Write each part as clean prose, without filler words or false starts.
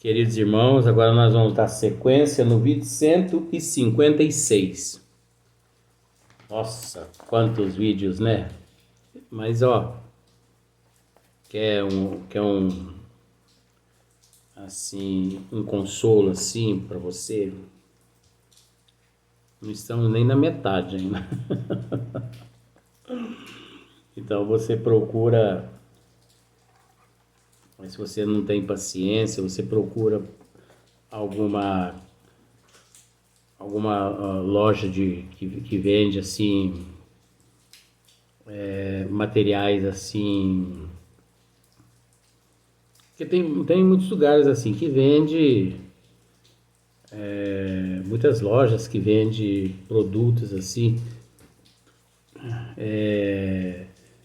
Queridos irmãos, agora nós vamos dar sequência no vídeo 156. Nossa, quantos vídeos, né? Mas quer um assim, um consolo assim para você? Não estamos nem na metade ainda. Então você procura, mas se você não tem paciência, você procura alguma loja que vende assim materiais assim, porque tem muitos lugares assim que vende muitas lojas que vende produtos assim,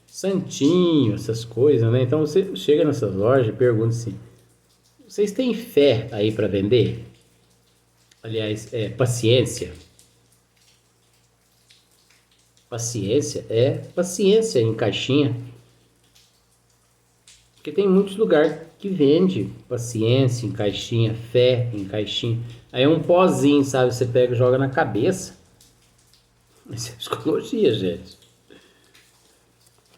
santinho, essas coisas, né? Então você chega nessas lojas e pergunta assim: vocês têm fé aí para vender? Aliás, paciência. Paciência em caixinha. Porque tem muitos lugares que vende paciência em caixinha, fé em caixinha. Aí é um pozinho, sabe? Você pega e joga na cabeça. Isso é psicologia, gente.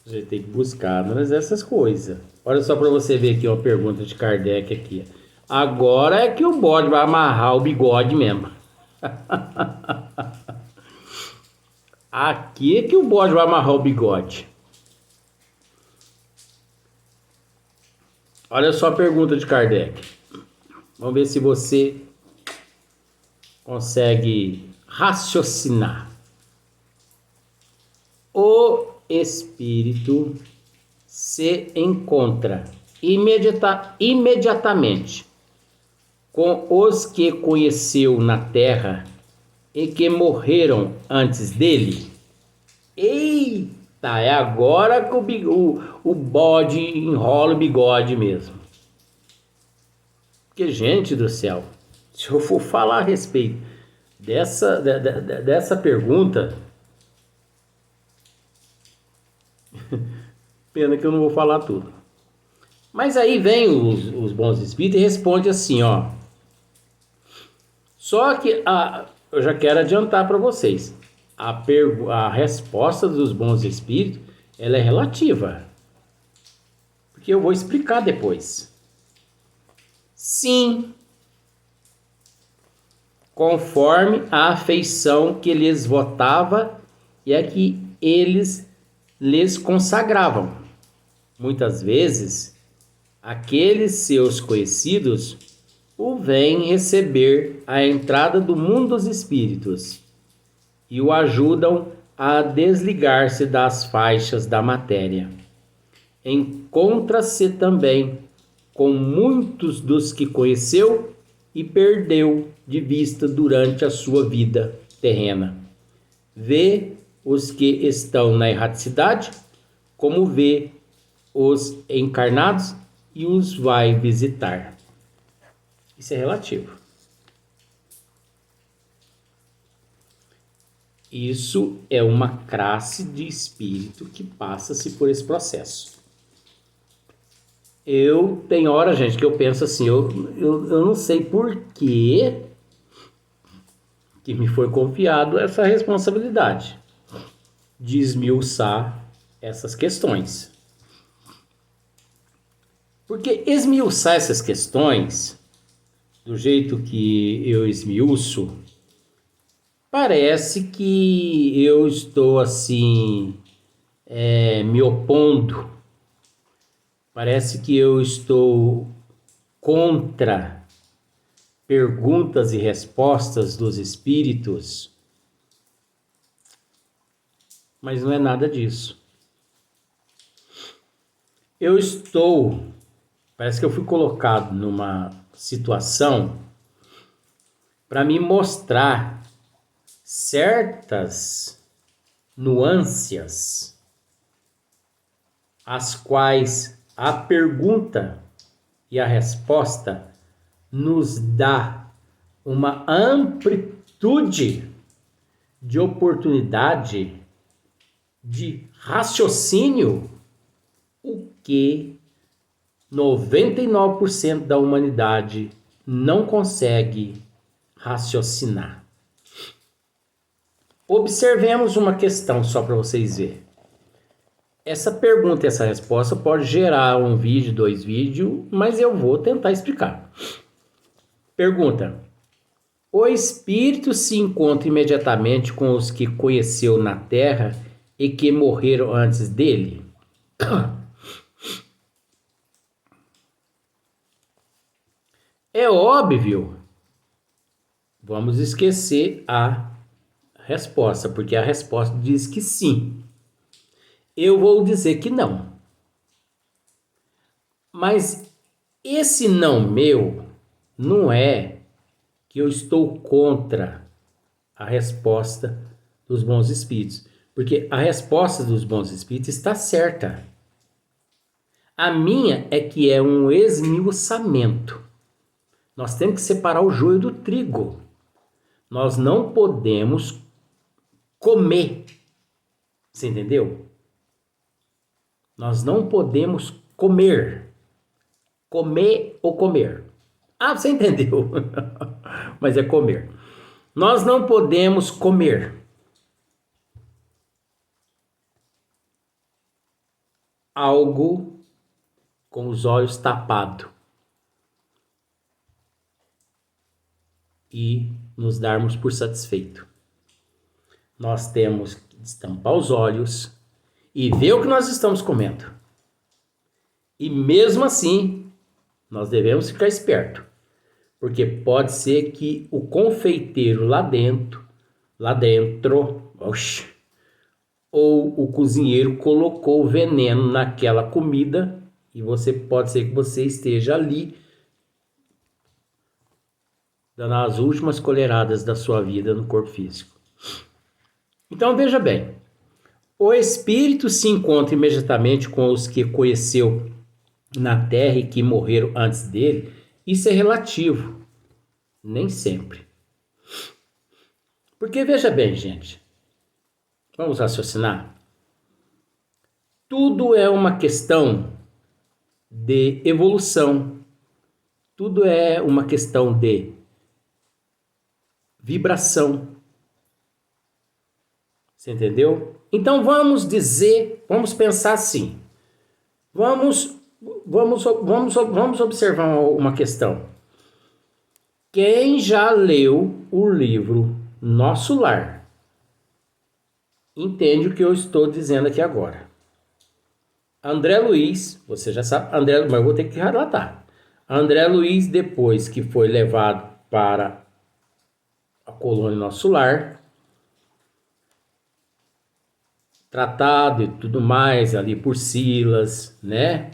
A gente tem que buscar, mas essas coisas. Olha só para você ver aqui uma pergunta de Kardec aqui. Agora é que o bode vai amarrar o bigode mesmo. Aqui é que o bode vai amarrar o bigode. Olha só a pergunta de Kardec. Vamos ver se você consegue raciocinar. O espírito se encontra imediatamente com os que conheceu na terra e que morreram antes dele. Eita, é agora que o bode enrola o bigode mesmo. Porque, gente do céu, se eu for falar a respeito dessa pergunta, pena que eu não vou falar tudo. Mas aí vem os bons espíritos e responde assim, ó. Só que eu já quero adiantar para vocês. A resposta dos bons espíritos, ela é relativa. Porque eu vou explicar depois. Sim, conforme a afeição que lhes votava e a que eles lhes consagravam. Muitas vezes, aqueles seus conhecidos o vêm receber à entrada do mundo dos espíritos e o ajudam a desligar-se das faixas da matéria. Encontra-se também com muitos dos que conheceu e perdeu de vista durante a sua vida terrena. Vê os que estão na erraticidade, como vê os encarnados e os vai visitar. Isso é relativo. Isso é uma classe de espírito que passa-se por esse processo. Eu tenho hora, gente, que eu penso assim, eu não sei por que me foi confiado essa responsabilidade de esmiuçar essas questões. Porque esmiuçar essas questões, do jeito que eu esmiuço, parece que eu estou assim, me opondo. Parece que eu estou contra perguntas e respostas dos espíritos. Mas não é nada disso. Parece que eu fui colocado numa situação para me mostrar certas nuances, as quais a pergunta e a resposta nos dá uma amplitude de oportunidade de raciocínio, o que 99% da humanidade não consegue raciocinar. Observemos uma questão só para vocês verem. Essa pergunta e essa resposta pode gerar um vídeo, 2 vídeos, mas eu vou tentar explicar. Pergunta: o espírito se encontra imediatamente com os que conheceu na terra e que morreram antes dele? É óbvio. Vamos esquecer a resposta, porque a resposta diz que sim. Eu vou dizer que não. Mas esse não meu não é que eu estou contra a resposta dos bons espíritos, porque a resposta dos bons espíritos está certa. A minha é que é um esmiuçamento. Nós temos que separar o joio do trigo. Nós não podemos comer. Você entendeu? Nós não podemos comer. Comer ou comer. Ah, você entendeu. Mas é comer. Nós não podemos comer algo com os olhos tapados e nos darmos por satisfeito. Nós temos que destampar os olhos e ver o que nós estamos comendo. E mesmo assim, nós devemos ficar esperto, porque pode ser que o confeiteiro lá dentro, oxe, ou o cozinheiro colocou veneno naquela comida e pode ser que você esteja ali dando as últimas colheradas da sua vida no corpo físico. Então veja bem, o espírito se encontra imediatamente com os que conheceu na terra e que morreram antes dele. Isso é relativo, nem sempre. Porque veja bem, gente, vamos raciocinar. Tudo é uma questão de evolução, tudo é uma questão de vibração. Você entendeu? Então vamos pensar assim. Vamos observar uma questão. Quem já leu o livro Nosso Lar entende o que eu estou dizendo aqui agora. André Luiz, você já sabe, mas eu vou ter que relatar. André Luiz, depois que foi levado para a colônia Nosso Lar, tratado e tudo mais ali por Silas, né?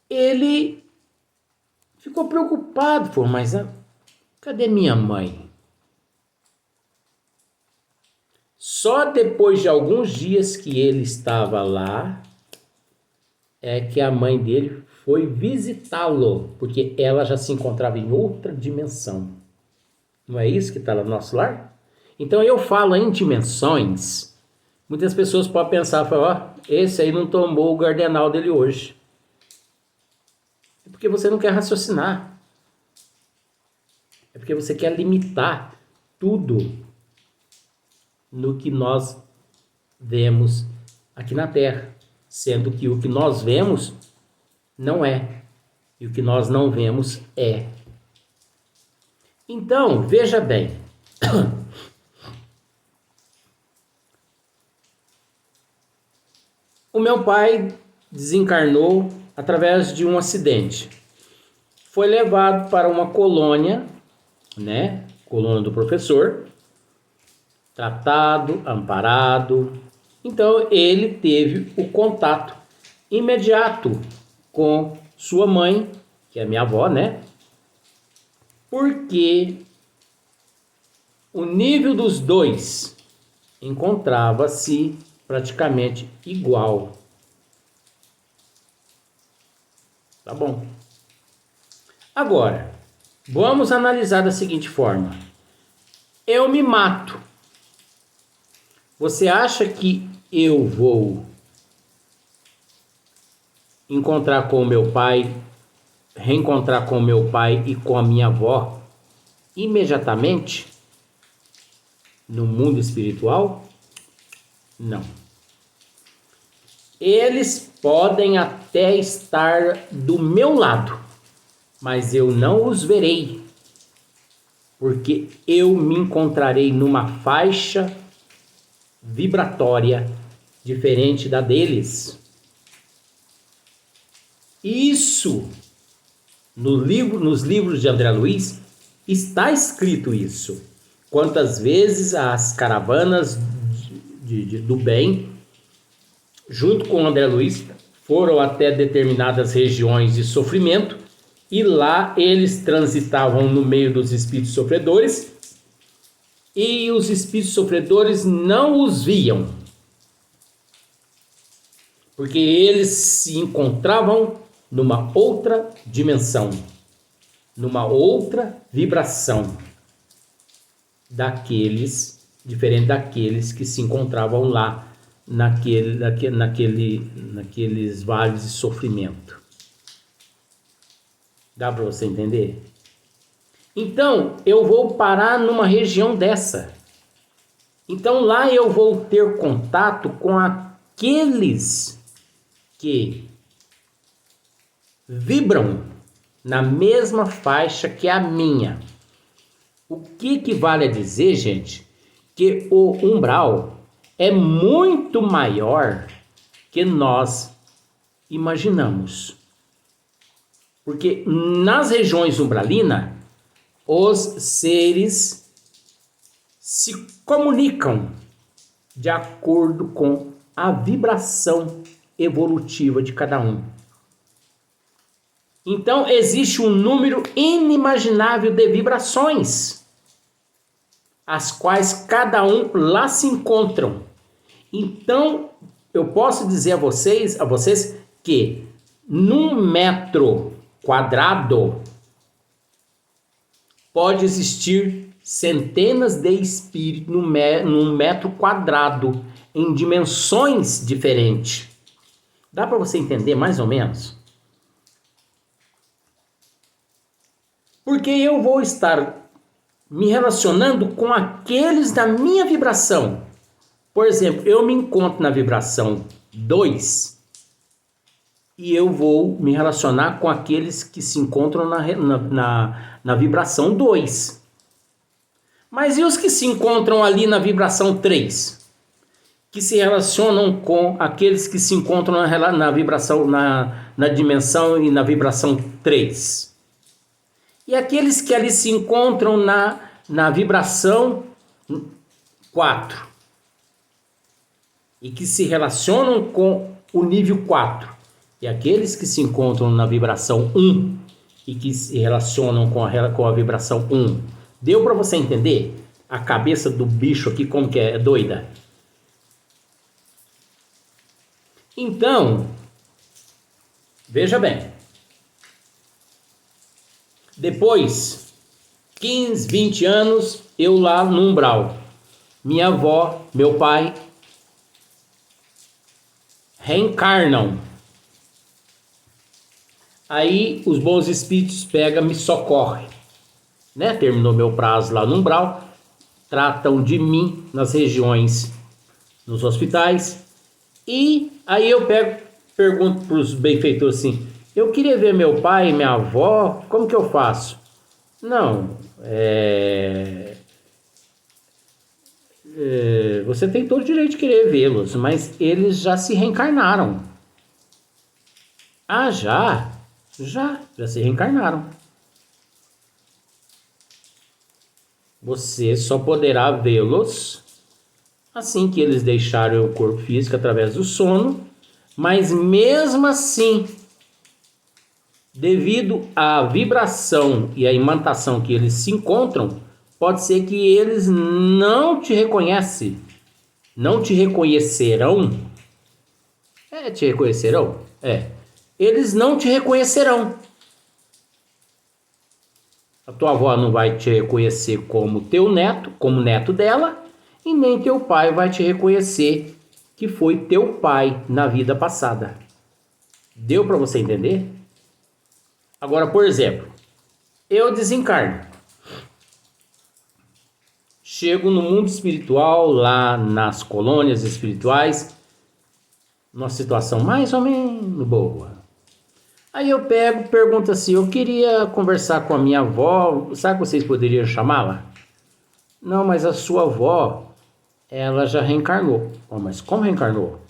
Ele ficou preocupado, falou, mas cadê minha mãe? Só depois de alguns dias que ele estava lá, é que a mãe dele foi visitá-lo, porque ela já se encontrava em outra dimensão. Não é isso que está lá no Nosso Lar? Então eu falo em dimensões, muitas pessoas podem pensar, esse aí não tomou o gardenal dele hoje. É porque você não quer raciocinar. É porque você quer limitar tudo no que nós vemos aqui na Terra, sendo que o que nós vemos não é, e o que nós não vemos é. Então, veja bem, o meu pai desencarnou através de um acidente. Foi levado para uma colônia, né? Colônia do professor, tratado, amparado. Então ele teve o contato imediato com sua mãe, que é minha avó, né? Porque o nível dos dois encontrava-se praticamente igual. Tá bom. Agora, vamos analisar da seguinte forma. Eu me mato. Você acha que eu vou encontrar com o meu pai reencontrar com meu pai e com a minha avó imediatamente no mundo espiritual? Não. Eles podem até estar do meu lado, mas eu não os verei, porque eu me encontrarei numa faixa vibratória diferente da deles. Isso, nos livros de André Luiz, está escrito isso. Quantas vezes as caravanas do bem, junto com André Luiz, foram até determinadas regiões de sofrimento, e lá eles transitavam no meio dos espíritos sofredores, e os espíritos sofredores não os viam, porque eles se encontravam numa outra dimensão, numa outra vibração daqueles, diferente daqueles que se encontravam lá naqueles vales de sofrimento. Dá para você entender? Então, eu vou parar numa região dessa. Então, lá eu vou ter contato com aqueles que vibram na mesma faixa que a minha. O que equivale a dizer, gente, que o umbral é muito maior que nós imaginamos. Porque nas regiões umbralinas, os seres se comunicam de acordo com a vibração evolutiva de cada um. Então, existe um número inimaginável de vibrações, as quais cada um lá se encontram. Então, eu posso dizer a vocês que num metro quadrado pode existir centenas de espíritos num metro quadrado, em dimensões diferentes. Dá para você entender mais ou menos? Porque eu vou estar me relacionando com aqueles da minha vibração. Por exemplo, eu me encontro na vibração 2 e eu vou me relacionar com aqueles que se encontram na vibração 2. Mas e os que se encontram ali na vibração 3? Que se relacionam com aqueles que se encontram na vibração, na dimensão e na vibração 3? E aqueles que ali se encontram na vibração 4 e que se relacionam com o nível 4, e aqueles que se encontram na vibração 1 e que se relacionam com a vibração 1. Deu para você entender a cabeça do bicho aqui como que é doida? Então, veja bem. Depois, 15, 20 anos, eu lá no umbral. Minha avó, meu pai, reencarnam. Aí os bons espíritos pegam, me socorrem. Né? Terminou meu prazo lá no umbral, tratam de mim nas regiões, nos hospitais. E aí eu pergunto para os benfeitores assim: eu queria ver meu pai e minha avó, como que eu faço? Não, você tem todo o direito de querer vê-los, mas eles já se reencarnaram. Ah, já se reencarnaram. Você só poderá vê-los assim que eles deixarem o corpo físico através do sono, mas mesmo assim, devido à vibração e à imantação que eles se encontram, pode ser que eles não te reconhecem, não te reconhecerão. Te reconhecerão? Eles não te reconhecerão. A tua avó não vai te reconhecer como teu neto, como neto dela, e nem teu pai vai te reconhecer que foi teu pai na vida passada. Deu para você entender? Agora, por exemplo, eu desencarno. Chego no mundo espiritual, lá nas colônias espirituais, numa situação mais ou menos boa. Aí eu pergunto assim, eu queria conversar com a minha avó, sabe que vocês poderiam chamá-la? Não, mas a sua avó, ela já reencarnou. Oh, mas como reencarnou?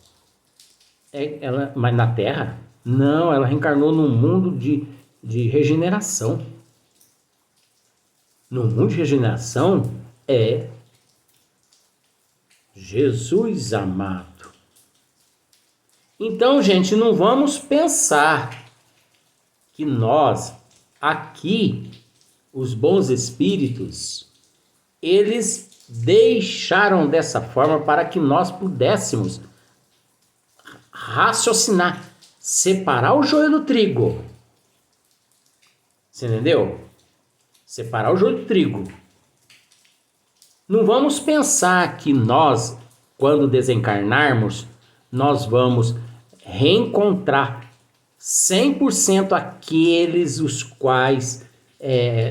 Mas na Terra? Não, ela reencarnou num mundo de regeneração. No mundo de regeneração é Jesus amado. Então, gente, não vamos pensar que nós, aqui, os bons espíritos, eles deixaram dessa forma para que nós pudéssemos raciocinar, separar o joio do trigo. Você entendeu? Separar o joio do trigo. Não vamos pensar que nós, quando desencarnarmos, nós vamos reencontrar 100% aqueles os quais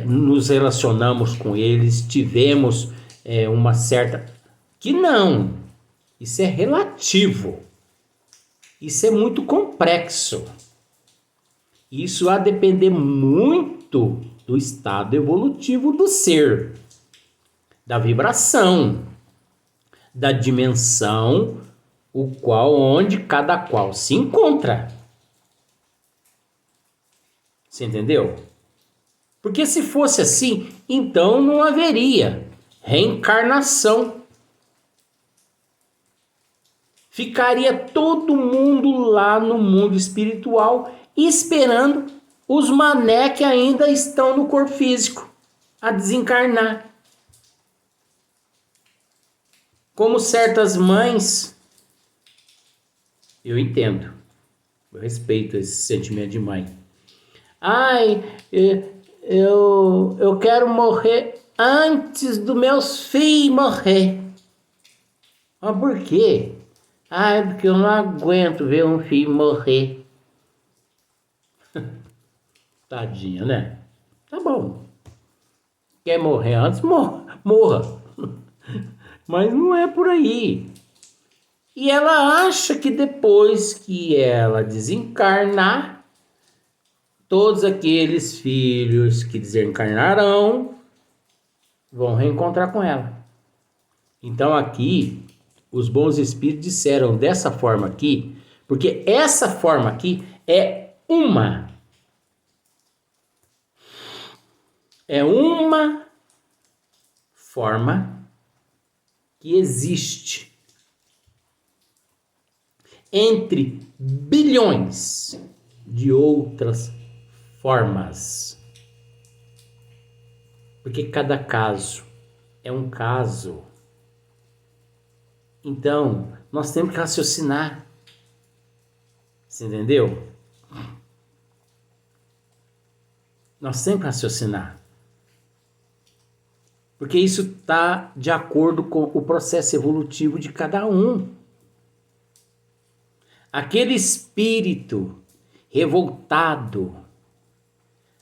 nos relacionamos com eles, tivemos uma certa... Que não, isso é relativo, isso é muito complexo, isso a depender muito do estado evolutivo do ser, da vibração, da dimensão, onde cada qual se encontra. Você entendeu? Porque se fosse assim, então não haveria reencarnação. Ficaria todo mundo lá no mundo espiritual esperando os mané que ainda estão no corpo físico a desencarnar. Como certas mães, eu entendo, eu respeito esse sentimento de mãe. Ai, eu quero morrer antes dos meus filhos morrer. Mas por quê? Ai, porque eu não aguento ver um filho morrer. Tadinha, né? Tá bom. Quer morrer antes? Morra. Mas não é por aí. E ela acha que depois que ela desencarnar, todos aqueles filhos que desencarnarão vão reencontrar com ela. Então aqui, os bons espíritos disseram dessa forma aqui, porque essa forma aqui é uma forma que existe entre bilhões de outras formas. Porque cada caso é um caso. Então, nós temos que raciocinar. Você entendeu? Nós temos que raciocinar. Porque isso está de acordo com o processo evolutivo de cada um. Aquele espírito revoltado,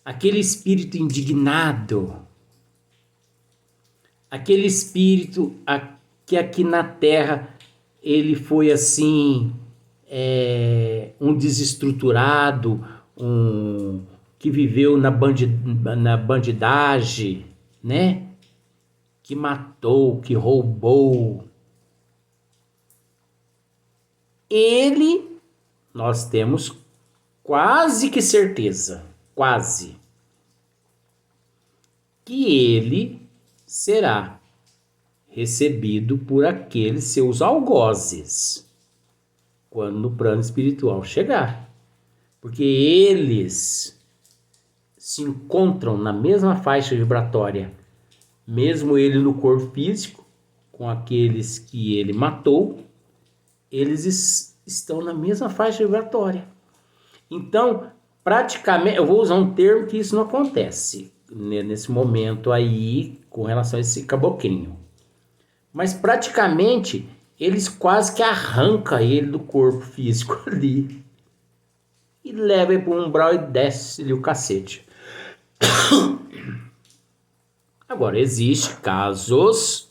aquele espírito indignado, aquele espírito que aqui na Terra ele foi assim, um desestruturado, que viveu na bandidagem, né? Que matou, que roubou. Nós temos quase que certeza, quase, que ele será recebido por aqueles seus algozes quando no plano espiritual chegar. Porque eles se encontram na mesma faixa vibratória, mesmo ele no corpo físico, com aqueles que ele matou, eles estão na mesma faixa vibratória. Então, praticamente, eu vou usar um termo que isso não acontece nesse momento aí, com relação a esse caboclinho. Mas praticamente, eles quase que arrancam ele do corpo físico ali. e leva ele para o umbral e desce-lhe o cacete. Agora, existe casos,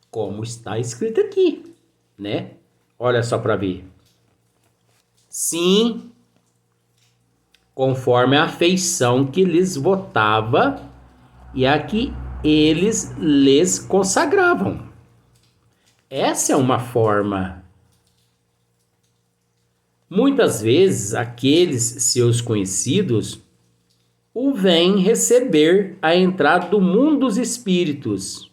como está escrito aqui, né? Olha só para ver. Sim, conforme a afeição que lhes votava e a que eles lhes consagravam. Essa é uma forma. Muitas vezes, aqueles seus conhecidos o vêm receber a entrada do mundo dos espíritos.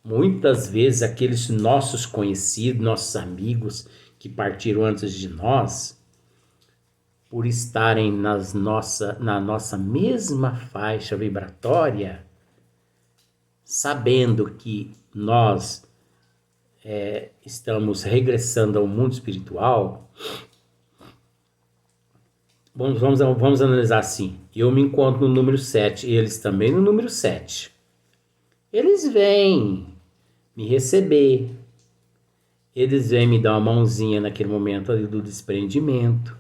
Muitas vezes, aqueles nossos conhecidos, nossos amigos que partiram antes de nós, por estarem na nossa mesma faixa vibratória, sabendo que nós estamos regressando ao mundo espiritual, vamos analisar assim. Eu me encontro no número 7 e eles também no número 7. Eles vêm me receber, eles vêm me dar uma mãozinha naquele momento ali do desprendimento,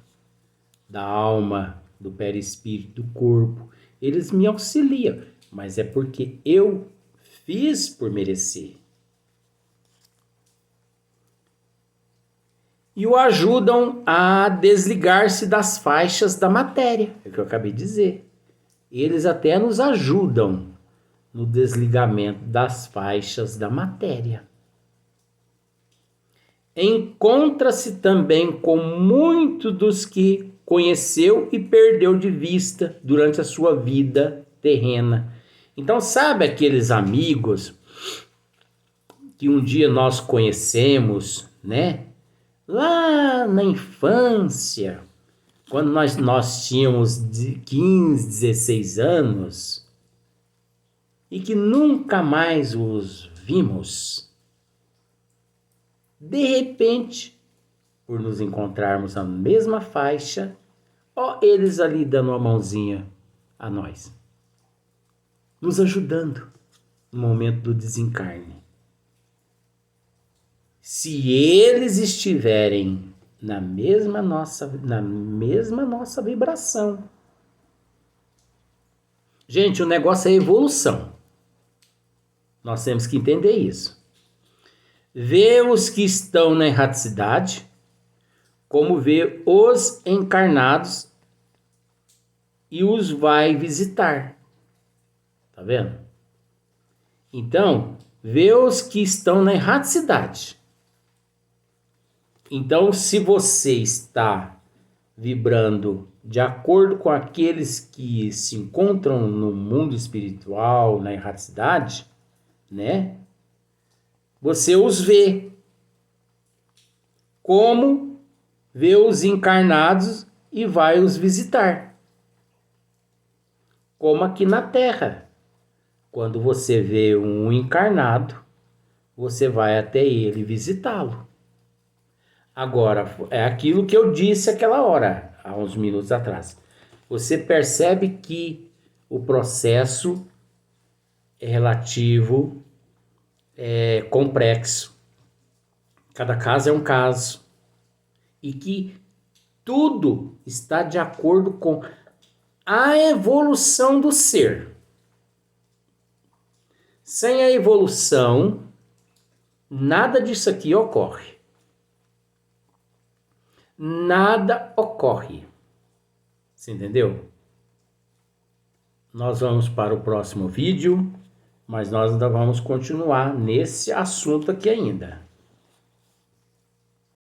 da alma, do perispírito, do corpo. Eles me auxiliam, mas é porque eu fiz por merecer. E o ajudam a desligar-se das faixas da matéria, é o que eu acabei de dizer. Eles até nos ajudam no desligamento das faixas da matéria. Encontra-se também com muitos dos que conheceu e perdeu de vista durante a sua vida terrena. Então, sabe aqueles amigos que um dia nós conhecemos, né? Lá na infância, quando nós tínhamos 15, 16 anos, e que nunca mais os vimos. De repente, por nos encontrarmos na mesma faixa, ó, eles ali dando uma mãozinha a nós, nos ajudando no momento do desencarne. Se eles estiverem na mesma nossa vibração. Gente, o negócio é evolução. Nós temos que entender isso. Vê os que estão na erraticidade, como vê os encarnados e os vai visitar. Tá vendo? Então, vê os que estão na erraticidade. Então, se você está vibrando de acordo com aqueles que se encontram no mundo espiritual, na erraticidade, né? Você os vê como vê os encarnados e vai os visitar. Como aqui na Terra. Quando você vê um encarnado, você vai até ele visitá-lo. Agora, é aquilo que eu disse aquela hora, há uns minutos atrás. Você percebe que o processo é relativo, é complexo. Cada caso é um caso. E que tudo está de acordo com a evolução do ser. Sem a evolução, nada disso aqui ocorre. Nada ocorre. Você entendeu? Nós vamos para o próximo vídeo, mas nós ainda vamos continuar nesse assunto aqui ainda.